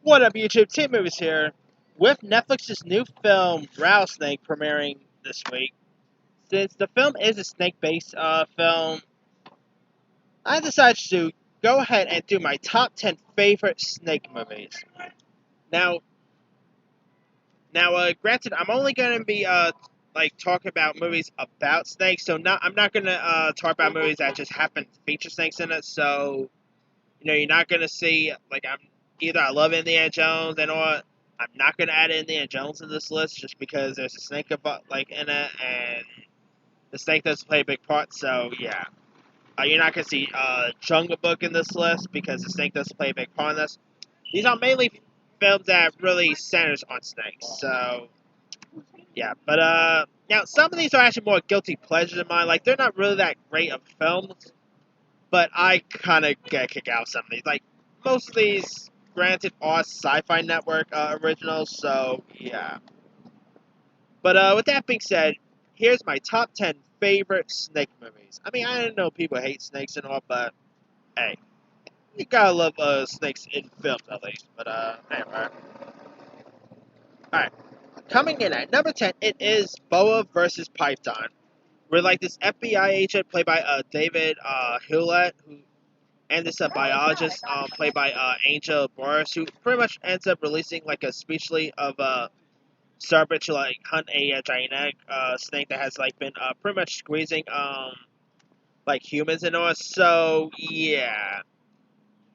What up, YouTube? Team Movies here. With Netflix's new film, Rattlesnake, premiering this week. Since the film is a snake-based film, I decided to go ahead and do my top 10 favorite snake movies. Now, granted, I'm only going to be talking about movies about snakes, so I'm not going to talk about movies that just happen to feature snakes in it. So, you're not going to see I love Indiana Jones and or I'm not going to add Indiana Jones to this list just because there's a snake in it and the snake doesn't play a big part. So yeah, you're not going to see Jungle Book in this list because the snake doesn't play a big part in this. These are mainly films that really centers on snakes. So yeah, but now some of these are actually more guilty pleasures of mine. Like they're not really that great of films, but I kind of get a kick out of some of these. Like most of these, granted, are Sci-Fi Network originals, so yeah. But with that being said, here's my top 10 favorite snake movies. I mean, I know people hate snakes and all, but hey, you gotta love snakes in films at least. But anyway, all right. Coming in at number 10, it is Boa versus Python. We're like this FBI agent played by David Hewlett, and this biologist played by Angel Boris, who pretty much ends up releasing like a speechly of Cerbit to like hunt a gigantic snake that has like been pretty much squeezing like humans and all. So yeah,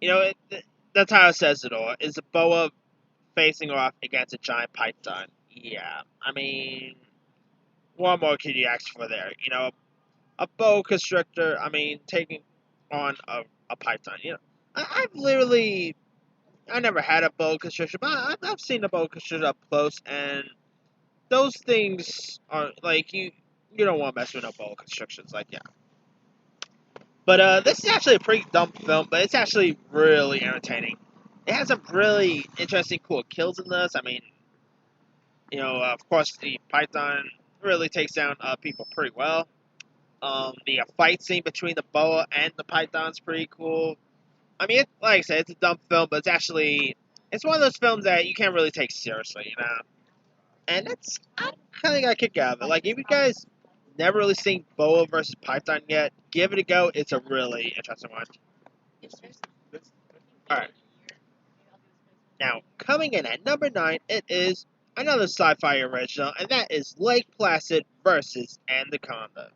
the title says it all. Is a boa facing off against a giant python? Yeah, I mean, what more could you ask for there? A boa constrictor. I mean, taking on a python. I never had a boa constrictor, but I've seen a boa constrictor up close, and those things are like you don't want to mess with no boa constrictions, like yeah. But this is actually a pretty dumb film, but it's actually really entertaining. It has some really interesting, cool kills in this. I mean, of course, the python really takes down people pretty well. The fight scene between the boa and the python's pretty cool. I mean, like I said, it's a dumb film, but it's one of those films that you can't really take seriously. And I kind of got a kick out of it. Like, if you guys never really seen Boa versus Python yet, give it a go. It's a really interesting one. Alright. Now, coming in at number 9, it is another sci-fi original, and that is Lake Placid versus Anaconda.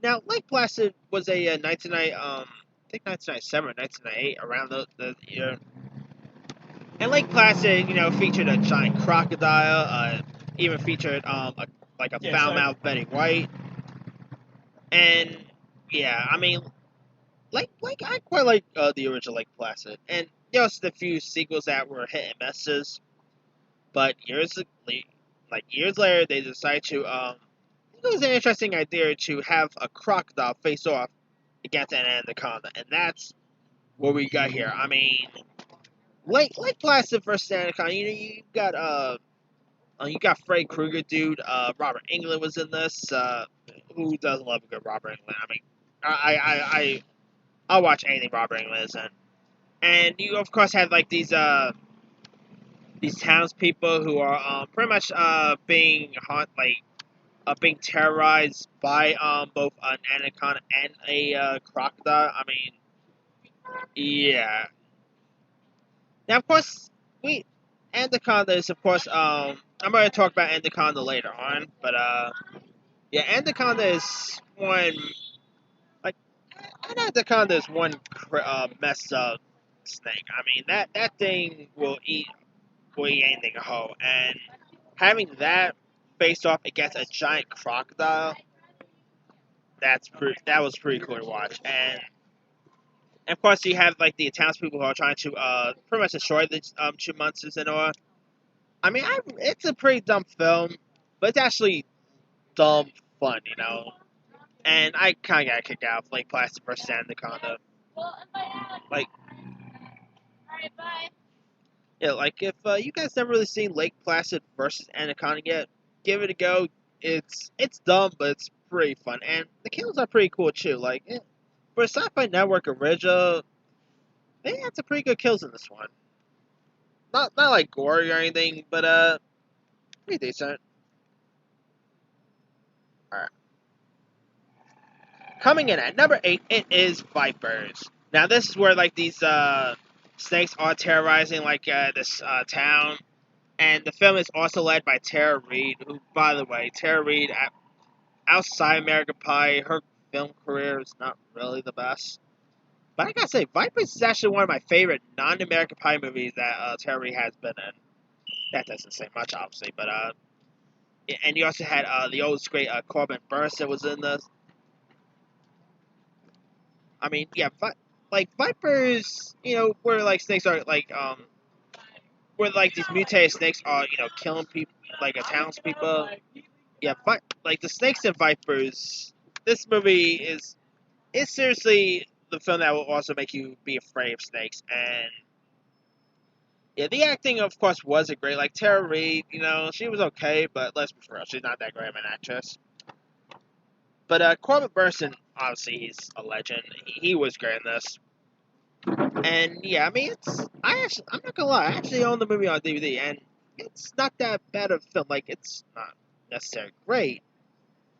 Now, Lake Placid was a 1997 or 1998, around the year. And Lake Placid, featured a giant crocodile, even featured a foul-mouthed Betty White. And yeah, I mean, I quite like the original Lake Placid, and there was a few sequels that were hit and misses. But years later, they decided to it was an interesting idea to have a crocodile face off against an anaconda, and that's what we got here. I mean, Lake Placid versus anaconda. You got Freddy Krueger, dude. Robert Englund was in this. Who doesn't love a good Robert Englund? I mean, I'll watch anything Robert Englund is in. And you of course have like these townspeople who are pretty much being terrorized by both an anaconda and a crocodile. I mean, yeah. Now of course anaconda is of course I'm going to talk about anaconda later on, but yeah, anaconda is one like anaconda is one messed up snake. I mean that thing will eat anything whole, and having that face off against a giant crocodile, that was pretty cool to watch. And of course you have like the townspeople who are trying to pretty much destroy the two monsters and all. I mean, it's a pretty dumb film, but it's actually dumb fun. And I kind of got a kick out of Lake Placid versus Anaconda. Like, yeah, like if you guys never really seen Lake Placid versus Anaconda yet, give it a go. It's dumb, but it's pretty fun, and the kills are pretty cool too. Like for a Sci-Fi Network original, they had some pretty good kills in this one. not like gory or anything, but pretty decent. All right. Coming in at number 8, it is Vipers. Now this is where like these snakes are terrorizing like this town, and the film is also led by Tara Reid, who, by the way, Tara Reid, outside American Pie, her film career is not really the best. But I gotta say, Vipers is actually one of my favorite non-American Pie movies that Tara Reid has been in. That doesn't say much, obviously, but and you also had the old great Corbin Burnson was in this. I mean, yeah, like Vipers, where like snakes are like where like these mutated snakes are, killing people, like townspeople. Yeah, but like the snakes and Vipers, this movie is seriously the film that will also make you be afraid of snakes. And yeah, the acting of course wasn't great. Like Tara Reid, she was okay, but let's be real, she's not that great of an actress. But Corbin Burnson, obviously, he's a legend. He was great in this. And yeah, I mean, I'm not gonna lie, I actually own the movie on DVD, and it's not that bad of a film. Like, it's not necessarily great,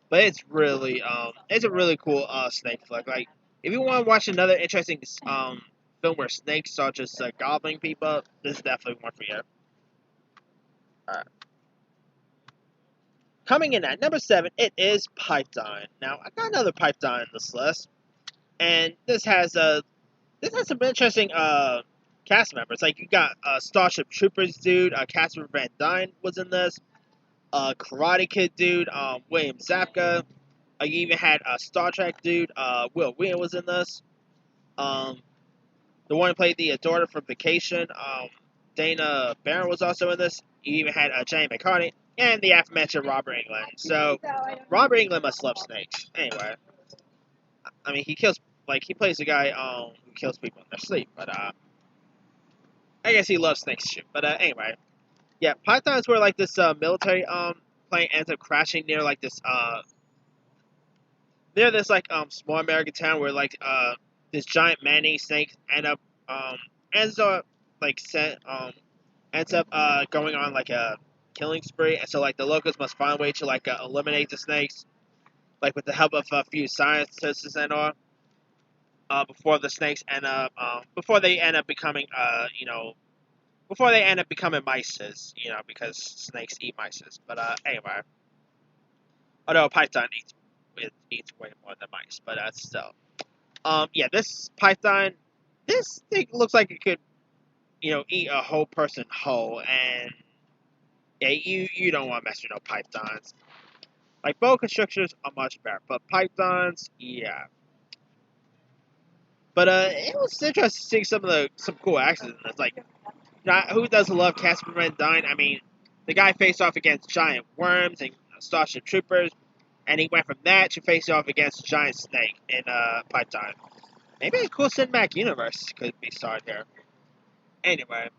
but it's a really cool snake flick. Like, if you want to watch another interesting film where snakes are just gobbling people, this is definitely one for you. Alright. Coming in at number 7, it is Python. Now, I got another Python in this list, and this has some interesting cast members. Like you got Starship Troopers dude, Casper Van Dyne was in this. Karate Kid dude, William Zabka. You even had Star Trek dude, Will Wheaton was in this. Um, the one who played the daughter from Vacation, Dana Barron was also in this. You even had Jane McCartney and the aforementioned Robert England. So Robert England must love snakes. Anyway, I mean he plays a guy who kills people in their sleep, but I guess he loves snakes too. But anyway, yeah, Python is where like this military plane ends up crashing near like this near this like small American town where like this giant man-eating snake um ends up like sent ends up going on like a killing spree, and so like the locals must find a way to like eliminate the snakes, like with the help of a few scientists and all. Before the snakes end up before they end up becoming before they end up becoming mices, because snakes eat mices. But anyway, although python eats way more than mice, but still, yeah, this python, this thing looks like it could, eat a whole person whole, and yeah, you don't want to mess with no pythons. Like boa constrictors are much better, but pythons, yeah. But it was interesting to see some cool actions in this. Like, who doesn't love Casper Van Dyne? I mean, the guy faced off against giant worms and Starship Troopers, and he went from that to face off against a giant snake in Python. Maybe a cool cinematic universe could be started here. Anyway,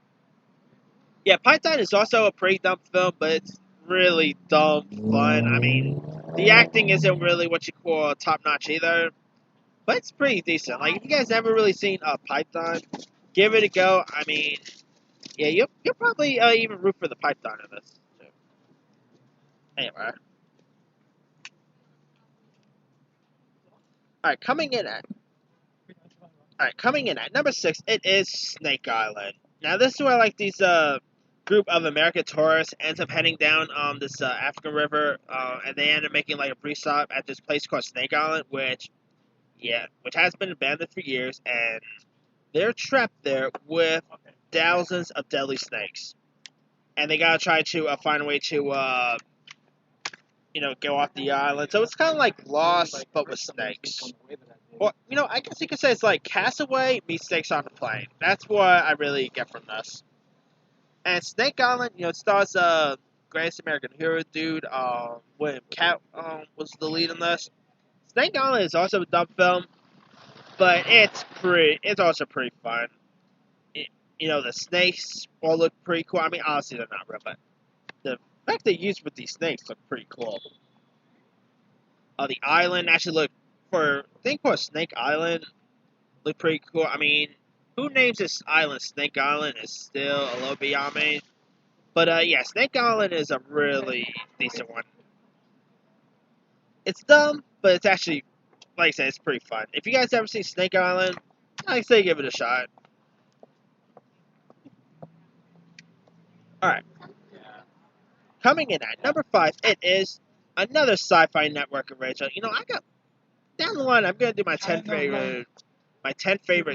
yeah, Python is also a pretty dumb film, but it's really dumb fun. I mean, the acting isn't really what you call top notch either, but it's pretty decent. Like, if you guys never really seen Python, give it a go. I mean, yeah, you'll probably even root for the Python in this too. Anyway, all right, coming in at number 6, it is Snake Island. Now, this is where like these group of American tourists ends up heading down this African river, and they end up making like a brief stop at this place called Snake Island, which has been abandoned for years, and they're trapped there with thousands of deadly snakes, and they gotta try to find a way to go off the island. So it's kind of like Lost, but with snakes. Or, I guess you could say it's like Castaway meets Snakes on a Plane. That's what I really get from this. And Snake Island, it stars Greatest American Hero dude, William Cat was the lead in this. Snake Island is also a dumb film, but it's also pretty fun. It, the snakes all look pretty cool. I mean, obviously they're not real, but the fact they used with these snakes look pretty cool. The island actually looked for a Snake Island looked pretty cool. I mean, who names this island Snake Island is still a little beyond me. But yeah, Snake Island is a really decent one. It's dumb, but it's actually, like I said, it's pretty fun. If you guys ever seen Snake Island, I say give it a shot. Alright, coming in at number 5, it is another Sci-Fi Network original. You know, I got, down the line, I'm gonna do my 10 favorite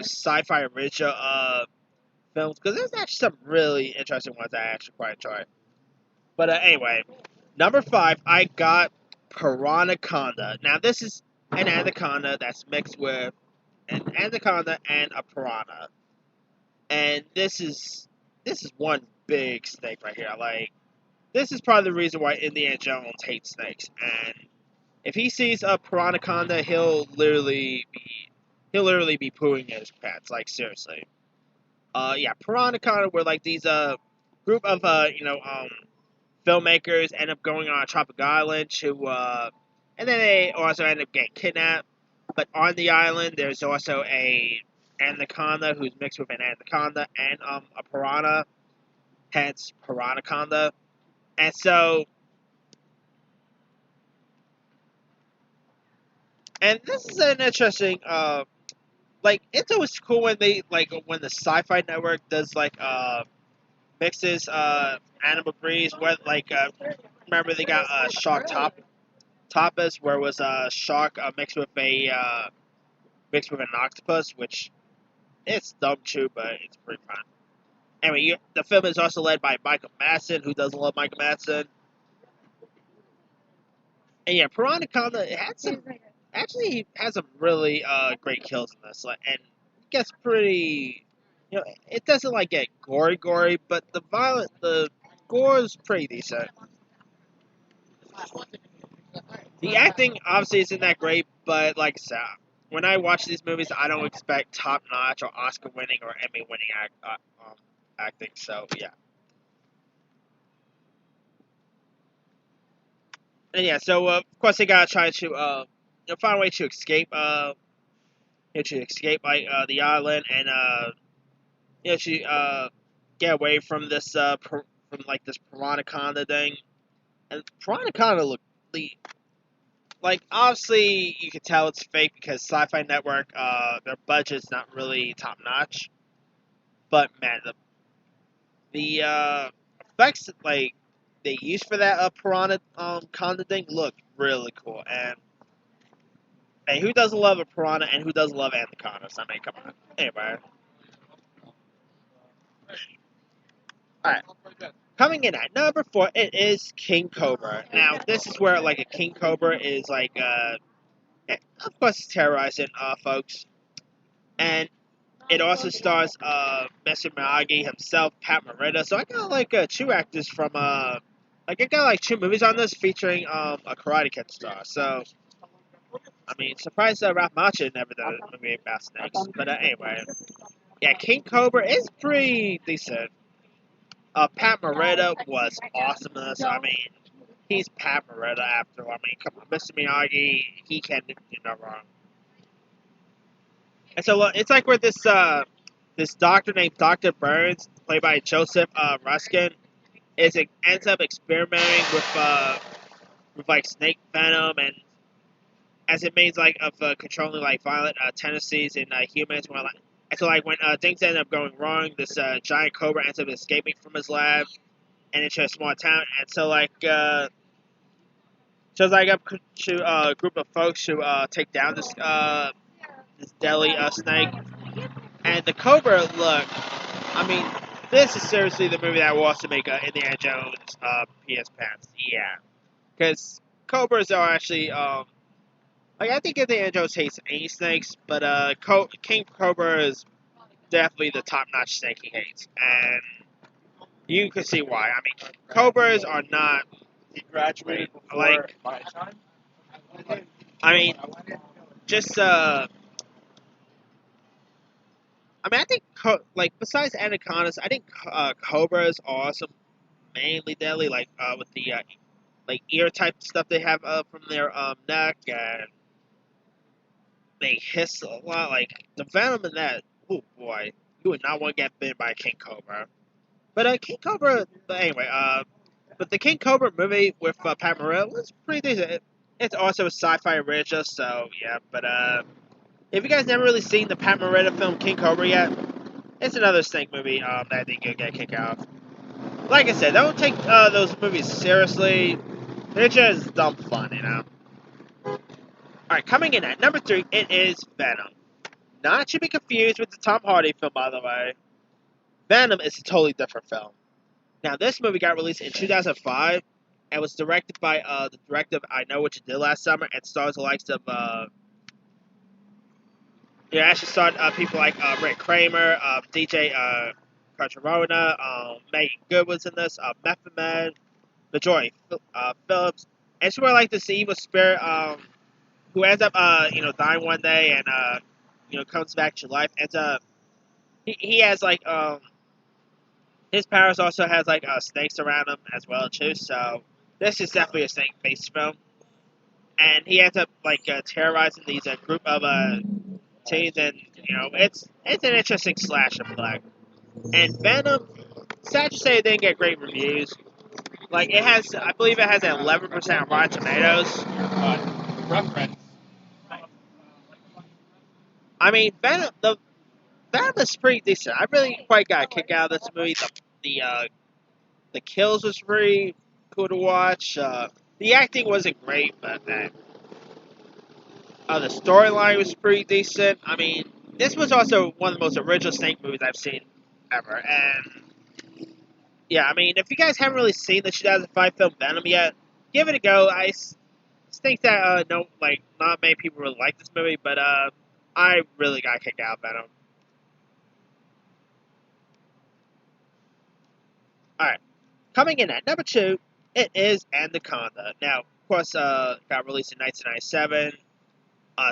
sci-fi original films, because there's actually some really interesting ones I actually quite enjoy. But anyway, number 5, I got Piranhaconda. Now, this is an anaconda that's mixed with an anaconda and a piranha. And this is one big snake right here. Like, this is probably the reason why Indiana Jones hates snakes. And if he sees a piranhaconda, he'll literally be pooing in his pants. Like, seriously. Yeah, Piranhaconda were like these group of filmmakers end up going on a tropical island to and then they also end up getting kidnapped. But on the island, there's also a anaconda who's mixed with an anaconda and a piranha, hence Piranhaconda. And so, and this is an interesting like it's always cool when they like when the Sci-Fi Network does like mixes animal breeds. What like remember they got shark tapas where it was a shark mixed with an octopus, which it's dumb too, but it's pretty fun. Anyway, the film is also led by Michael Madsen, who doesn't love Michael Madsen. And yeah, Piranhaconda actually has some really great kills in this, like, and it gets pretty. You know, it doesn't like get gory, but the gore is pretty decent. The acting obviously isn't that great, but like I said, when I watch these movies, I don't expect top notch or Oscar winning or Emmy winning acting. So yeah, and yeah, so of course they gotta try to find a way to escape like the island and to get away from this from like this Piranhaconda thing. And Piranhaconda look the like obviously you can tell it's fake because Sci-Fi Network their budget's not really top notch. But man, the effects like they used for that Piranha Conda thing look really cool. And hey, who doesn't love a piranha and who doesn't love anacondas? I mean, come on. Anyway, all right. Coming in at number 4, it is King Cobra. Now, this is where like a King Cobra is like of course terrorizing folks, and it also stars Mr. Miyagi himself, Pat Morita. So I got like two actors from like I got like two movies on this featuring a Karate Kid star. So I mean, surprised Ralph Macchio never did a movie about snakes. But anyway, yeah, King Cobra is pretty decent. Pat Morita was awesome in this. I mean, he's Pat Morita after all. I mean, come on, Mr. Miyagi, he can do no wrong. And so it's like where this doctor named Dr. Burns, played by Joseph Ruskin, ends up experimenting with like snake venom and as it means like of controlling like violent tendencies in humans. And so like when things end up going wrong, this giant cobra ends up escaping from his lab and into a small town. And so like shows like up to a group of folks to take down this deadly snake. And the cobra look, I mean, this is seriously the movie that wants to make Indiana Jones PS Pants. Yeah, because cobras are actually like I think Indiana Jones hates any snakes, but King Cobra is definitely the top notch snake he hates, and you can see why. I mean, cobras are not like I mean just I mean I think like besides anacondas, I think cobras are also mainly deadly, like with the like ear type stuff they have from their neck, and they hiss a lot. Like the venom in that, oh boy, You would not want to get bitten by a King Cobra. But King Cobra, but anyway, but the King Cobra movie with Pat Morita was pretty decent. It's also a sci-fi original, so yeah. But if you guys never really seen the Pat Morita film King Cobra yet, it's another snake movie that I think you'll get a kick out of. Like I said, don't take those movies seriously. They're just dumb fun, you know. Alright, coming in at number 3, it is Venom. Not to be confused with the Tom Hardy film, by the way. Venom is a totally different film. Now, this movie got released in 2005 and was directed by the director of I Know What You Did Last Summer and stars the likes of, actually starred people like Rick Kramer, DJ Carterona, Megan Good was in this, Method Man, Majority Phillips. And it's where, like, this evil spirit, who ends up, dying one day and, comes back to life. Ends up, he has, like, his powers also has, like, snakes around him as well, too. So, this is definitely a snake-based film. And he ends up, like, terrorizing these group of, teens. And, it's an interesting slasher flick. And Venom, sad to say, it didn't get great reviews. Like, it has, I believe it has an 11% on Rotten Tomatoes. Reference. I mean, Venom is pretty decent. I really quite got a kick out of this movie. The kills was pretty cool to watch. The acting wasn't great, but the storyline was pretty decent. I mean, this was also one of the most original Snake movies I've seen ever. And yeah, I mean, if you guys haven't really seen the 2005 film Venom yet, give it a go. I think that not many people really like this movie, but I really got a kick out of Venom. Alright, coming in at number 2, it is Anaconda. Now, of course, got released in 1997,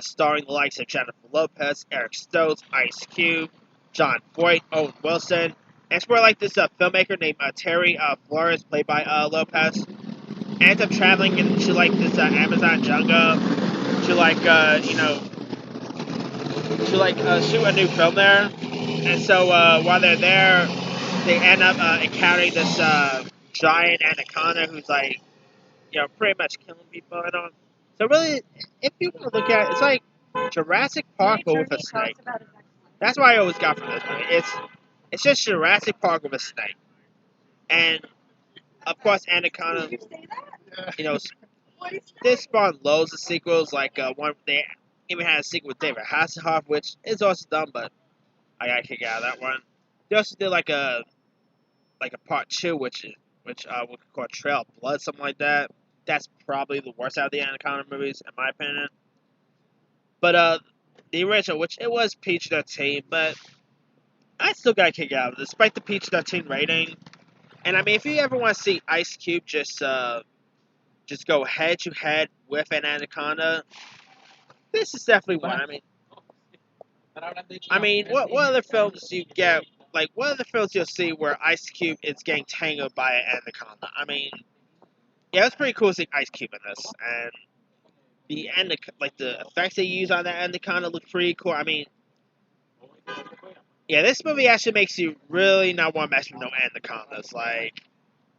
starring the likes of Jennifer Lopez, Eric Stoltz, Ice Cube, John Voight, Owen Wilson. And it's where, like, this filmmaker named Terry Flores, played by Lopez, ends up traveling into, like, this Amazon jungle to, like, shoot a new film there. And so, while they're there, they end up encountering this giant anaconda who's, like, pretty much killing people and all. So really, if you want to look at it, it's like Jurassic Park but with a snake. That's what I always got from this movie. It's just Jurassic Park with a snake. And, of course, Anaconda, this spawned loads of sequels, like one they even had a sequel with David Hasselhoff, which is also dumb, but I got a kick out of that one. They also did like a part 2, which we could call Trail of Blood, something like that. That's probably the worst out of the Anaconda movies, in my opinion. But the original, which it was PG-13, but I still got a kick out of it, despite the PG-13 rating. And I mean, if you ever want to see Ice Cube just go head to head with an anaconda, this is definitely one. What other films you get? Like, what other films you'll see where Ice Cube is getting tangled by an anaconda? I mean, yeah, it's pretty cool seeing Ice Cube in this, and the effects they use on that anaconda look pretty cool. I mean, yeah, this movie actually makes you really not want to mess with no anacondas. Like,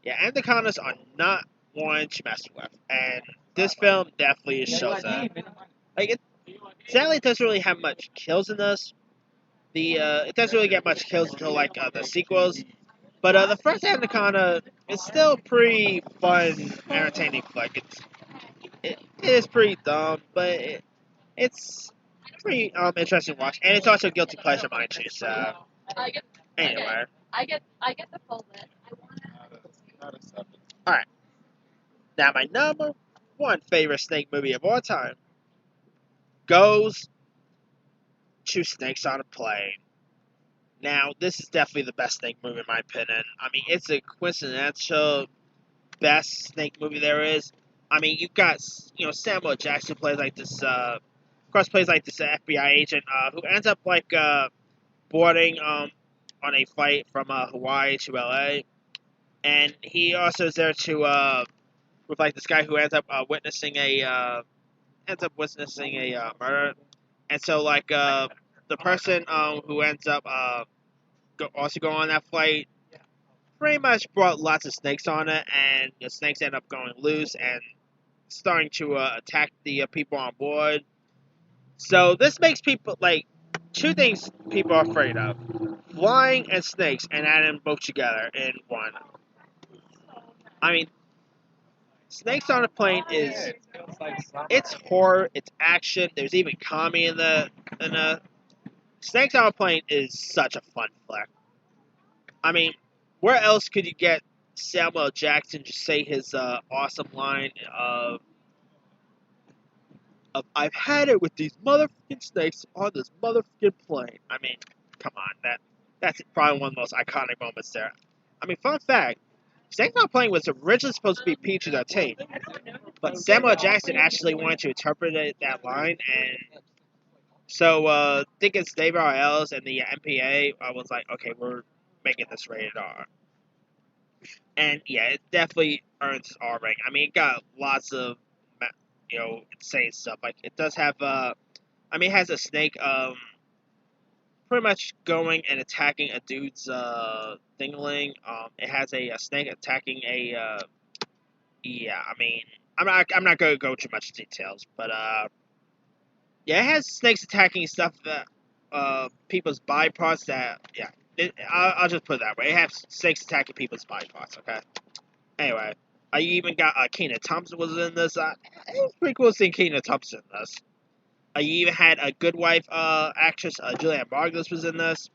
yeah, anacondas are not one to mess with, and this film definitely shows that. Like, sadly, it doesn't really have much kills in this. It doesn't really get much kills until like the sequels. But the first Anaconda is still pretty fun, entertaining flick. It is pretty dumb, but it's pretty interesting to watch, and it's also a guilty pleasure of mine too. So anyway, I get the full bit. All right. Now my number 1 favorite snake movie of all time goes to Snakes on a Plane. Now, this is definitely the best snake movie in my opinion. I mean, it's a quintessential best snake movie there is. I mean, you've got, Samuel Jackson plays like this, plays like this FBI agent, who ends up, like, boarding, on a flight from, Hawaii to LA. And he also is there to, with, like, this guy who ends up, witnessing a murder. And so, like, the person, who ends up, also go on that flight pretty much brought lots of snakes on it, and the snakes end up going loose and starting to attack the people on board. So this makes people like two things people are afraid of: flying and snakes, and add them both together in one. I mean, snakes on a plane is it's horror, it's action. There's even comedy in the Snakes on a Plane is such a fun flick. I mean, where else could you get Samuel L. Jackson to say his awesome line of "I've had it with these motherfucking snakes on this motherfucking plane." I mean, come on, that's probably one of the most iconic moments there. I mean, fun fact: Snakes on a Plane was originally supposed to be PG-13, but Samuel L. Jackson actually wanted to interpret that line, and so I think it's David R. Ellis and the MPA. I was like, okay, we're making this rated R. And yeah, it definitely earns R rank. I mean, it got lots of insane stuff. Like it does have it has a snake pretty much going and attacking a dude's thingling. It has a snake attacking a yeah. I mean, I'm not going to go too much details, but yeah, it has snakes attacking stuff that people's body parts that yeah. I'll just put it that way. It has snakes attacking people's body parts. Okay. Anyway, I even got Kenan Thompson was in this. It was pretty cool seeing Kenan Thompson in this. I even had a Good Wife actress, Julianne Margulies was in this,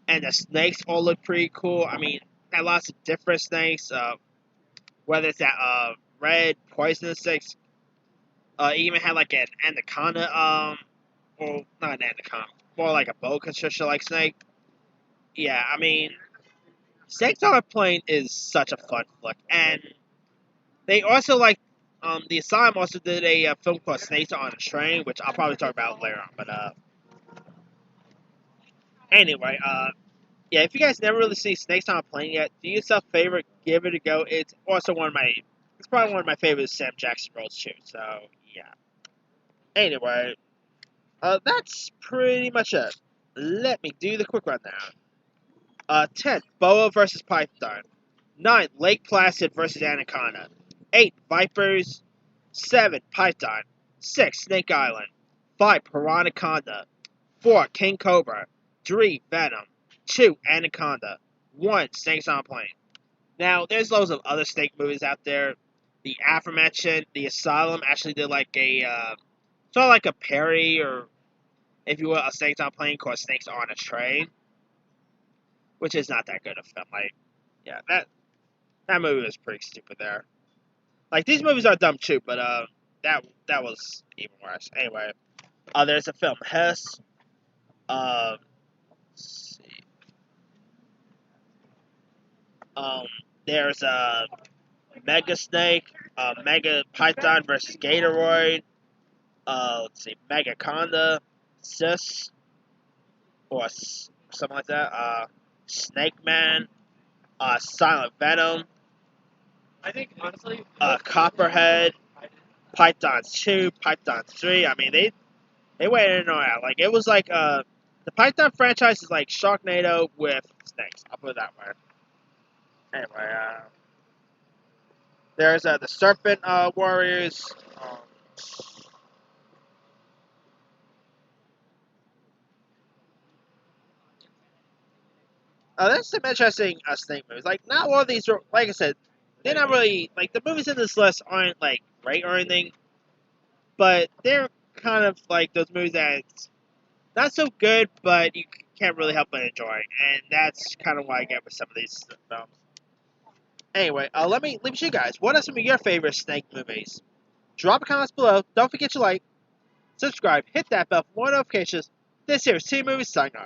and the snakes all look pretty cool. I mean, had lots of different snakes. Whether it's that red poisonous snakes, even had like an anaconda. Well, not an anaconda, more like a boa constrictor like snake. Yeah, I mean, Snakes on a Plane is such a fun flick, and they also the Asylum also did a film called Snakes on a Train, which I'll probably talk about later on. But anyway, yeah, if you guys never really see Snakes on a Plane yet, do yourself a favor, give it a go. It's probably one of my favorite Sam Jackson roles too. So yeah. Anyway, that's pretty much it. Let me do the quick rundown. 10. Boa versus Python. 9. Lake Placid versus Anaconda. 8. Vipers. 7. Python. 6. Snake Island. 5. Piranhaconda. 4. King Cobra. 3. Venom. 2. Anaconda. 1. Snakes on a Plane. Now, there's loads of other snake movies out there. The aforementioned, The Asylum actually did like a, sort of like a parody, or if you will, a Snakes on a Plane called Snakes on a Train, which is not that good of a film. Like, yeah, that movie was pretty stupid there. Like, these movies are dumb too, but that was even worse. Anyway, there's a film Hess. Let's see. There's a Mega Snake, Mega Python versus Gatoroid. Let's see, Megaconda, Sis, or something like that. Snake Man, Silent Venom, I think honestly, Copperhead, Pythons 2, Python 3. I mean, they went in and out. Like, it was like, the Python franchise is like Sharknado with snakes. I'll put it that way. Anyway, there's, the Serpent, Warriors. There's some interesting, snake movies. Like, not all of these are, like I said, they're not really, like, the movies in this list aren't, like, great or anything, but they're kind of like those movies that's not so good, but you can't really help but enjoy. And that's kind of what I get with some of these films. Anyway, let me leave it to you guys. What are some of your favorite snake movies? Drop a comment below. Don't forget to like, subscribe, hit that bell for more notifications. This here is T Movies signing off.